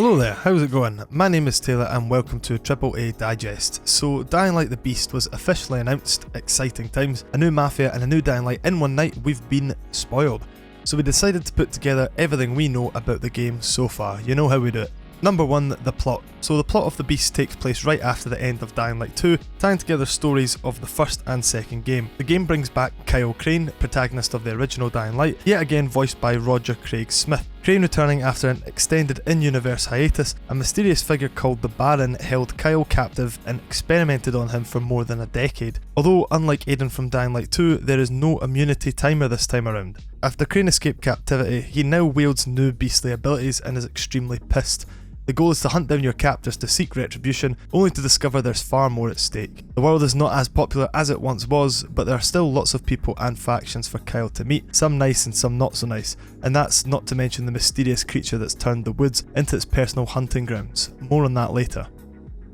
Hello there, how's it going? My name is Taylor and welcome to AAA Digest. So Dying Light the Beast was officially announced, exciting times, a new Mafia and a new Dying Light in one night. We've been spoiled. So we decided to put together everything we know about the game so far. You know how we do it. Number 1, the plot. So the plot of The Beast takes place right after the end of Dying Light 2, tying together stories of the first and second game. The game brings back Kyle Crane, protagonist of the original Dying Light, yet again voiced by Roger Craig Smith. Crane returning after an extended in-universe hiatus, a mysterious figure called the Baron held Kyle captive and experimented on him for more than a decade. Although, unlike Aiden from Dying Light 2, there is no immunity timer this time around. After Crane escaped captivity, he now wields new beastly abilities and is extremely pissed. The goal is to hunt down your captors to seek retribution, only to discover there's far more at stake. The world is not as popular as it once was, but there are still lots of people and factions for Kyle to meet, some nice and some not so nice, and that's not to mention the mysterious creature that's turned the woods into its personal hunting grounds. More on that later.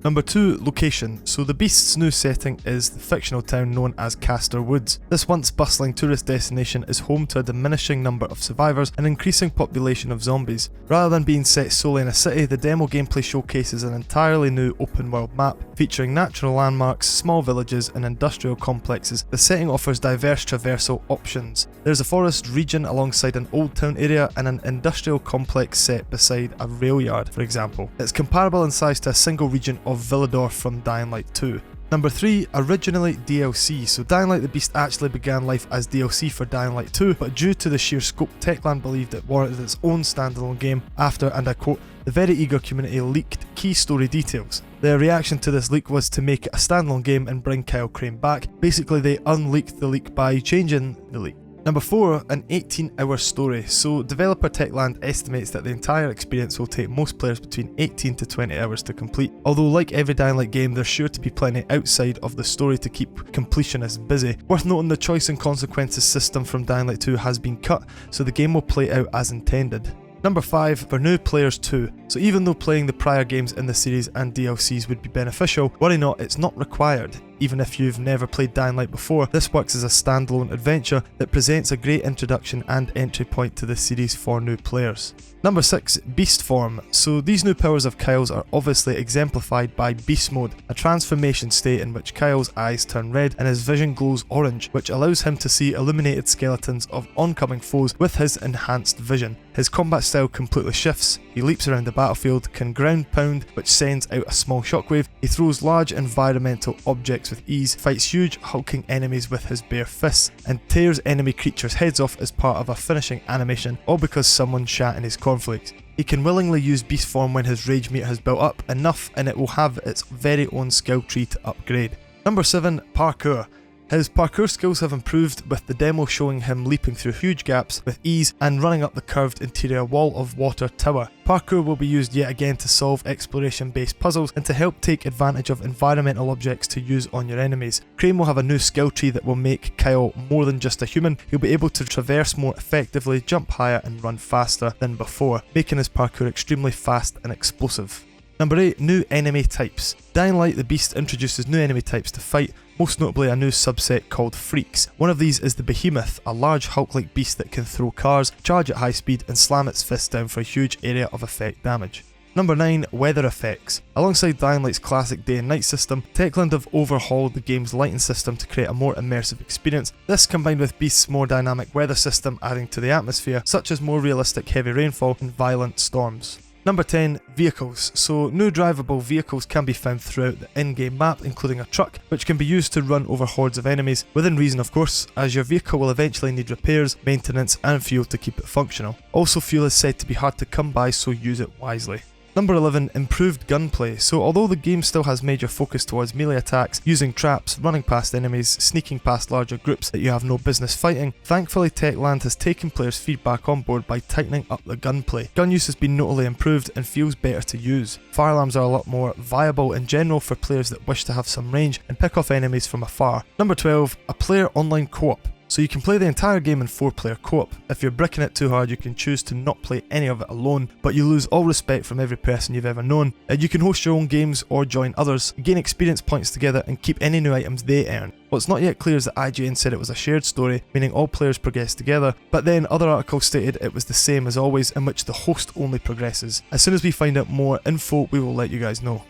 Number 2, location. So the Beast's new setting is the fictional town known as Castor Woods. This once bustling tourist destination is home to a diminishing number of survivors and increasing population of zombies. Rather than being set solely in a city, the demo gameplay showcases an entirely new open world map featuring natural landmarks, small villages and industrial complexes. The setting offers diverse traversal options. There's a forest region alongside an old town area and an industrial complex set beside a rail yard, for example. It's comparable in size to a single region of Villador from Dying Light 2. Number 3, originally DLC. So Dying Light the Beast actually began life as DLC for Dying Light 2, but due to the sheer scope, Techland believed it warranted its own standalone game after, and I quote, the very eager community leaked key story details. Their reaction to this leak was to make it a standalone game and bring Kyle Crane back. Basically they unleaked the leak by changing the leak. Number 4, an 18-hour story. So developer Techland estimates that the entire experience will take most players between 18 to 20 hours to complete. Although like every Dying Light game, there's sure to be plenty outside of the story to keep completionists busy. Worth noting, the choice and consequences system from Dying Light 2 has been cut, so the game will play out as intended. Number 5, for new players too. So even though playing the prior games in the series and DLCs would be beneficial, worry not, it's not required. Even if you've never played Dying Light before, this works as a standalone adventure that presents a great introduction and entry point to the series for new players. Number 6, Beast Form. So these new powers of Kyle's are obviously exemplified by Beast Mode, a transformation state in which Kyle's eyes turn red and his vision glows orange, which allows him to see illuminated skeletons of oncoming foes with his enhanced vision. His combat style completely shifts. He leaps around the battlefield, can ground pound, which sends out a small shockwave. He throws large environmental objects with ease, fights huge hulking enemies with his bare fists, and tears enemy creatures' heads off as part of a finishing animation, all because someone shat in his cornflakes. He can willingly use beast form when his rage meter has built up enough, and it will have its very own skill tree to upgrade. Number 7, Parkour. His parkour skills have improved, with the demo showing him leaping through huge gaps with ease and running up the curved interior wall of Water Tower. Parkour will be used yet again to solve exploration-based puzzles and to help take advantage of environmental objects to use on your enemies. Crane will have a new skill tree that will make Kyle more than just a human. He'll be able to traverse more effectively, jump higher and run faster than before, making his parkour extremely fast and explosive. Number 8, new enemy types. Dying Light the Beast introduces new enemy types to fight, most notably a new subset called Freaks. One of these is the Behemoth, a large Hulk-like beast that can throw cars, charge at high speed and slam its fists down for a huge area of effect damage. Number 9, weather effects. Alongside Dying Light's classic day and night system, Techland have overhauled the game's lighting system to create a more immersive experience. This combined with Beast's more dynamic weather system adding to the atmosphere, such as more realistic heavy rainfall and violent storms. Number 10, vehicles. So new drivable vehicles can be found throughout the in-game map, including a truck, which can be used to run over hordes of enemies, within reason of course, as your vehicle will eventually need repairs, maintenance and fuel to keep it functional. Also, fuel is said to be hard to come by, so use it wisely. Number 11, improved gunplay. So although the game still has major focus towards melee attacks, using traps, running past enemies, sneaking past larger groups that you have no business fighting, thankfully Techland has taken players' feedback on board by tightening up the gunplay. Gun use has been notably improved and feels better to use. Firearms are a lot more viable in general for players that wish to have some range and pick off enemies from afar. Number 12, a player online co-op. So you can play the entire game in 4-player co-op. If you're bricking it too hard, you can choose to not play any of it alone, but you lose all respect from every person you've ever known. And you can host your own games or join others, gain experience points together and keep any new items they earn. What's not yet clear is that IGN said it was a shared story, meaning all players progress together, but then other articles stated it was the same as always, in which the host only progresses. As soon as we find out more info, we will let you guys know.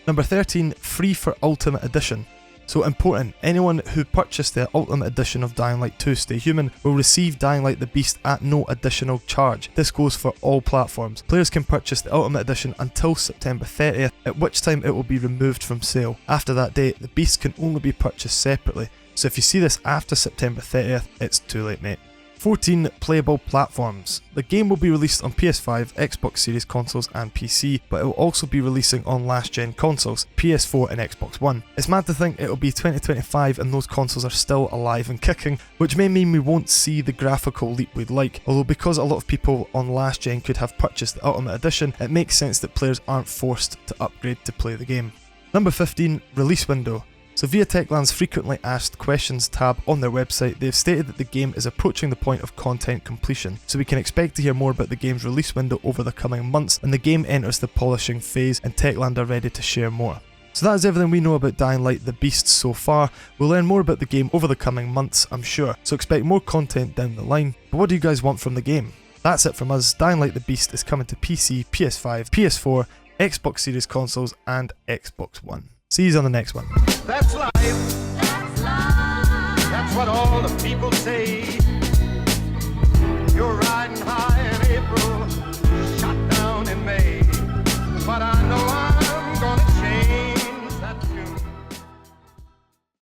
Number 13, free for Ultimate Edition. So important, anyone who purchased the Ultimate Edition of Dying Light 2 Stay Human will receive Dying Light the Beast at no additional charge. This goes for all platforms. Players can purchase the Ultimate Edition until September 30th, at which time it will be removed from sale. After that date, the Beast can only be purchased separately, so if you see this after September 30th, it's too late, mate. 14 playable platforms. The game will be released on PS5, Xbox Series consoles and PC, but it will also be releasing on last gen consoles, PS4 and Xbox One. It's mad to think it will be 2025 and those consoles are still alive and kicking, which may mean we won't see the graphical leap we'd like, although because a lot of people on last gen could have purchased the Ultimate Edition, it makes sense that players aren't forced to upgrade to play the game. Number 15, release window. So via Techland's frequently asked questions tab on their website, they've stated that the game is approaching the point of content completion, so we can expect to hear more about the game's release window over the coming months, and the game enters the polishing phase and Techland are ready to share more. So that is everything we know about Dying Light the Beast so far. We'll learn more about the game over the coming months, I'm sure, so expect more content down the line. But what do you guys want from the game? That's it from us. Dying Light the Beast is coming to PC, PS5, PS4, Xbox Series consoles and Xbox One. See you on the next one. That's life. That's life. That's what all the people say.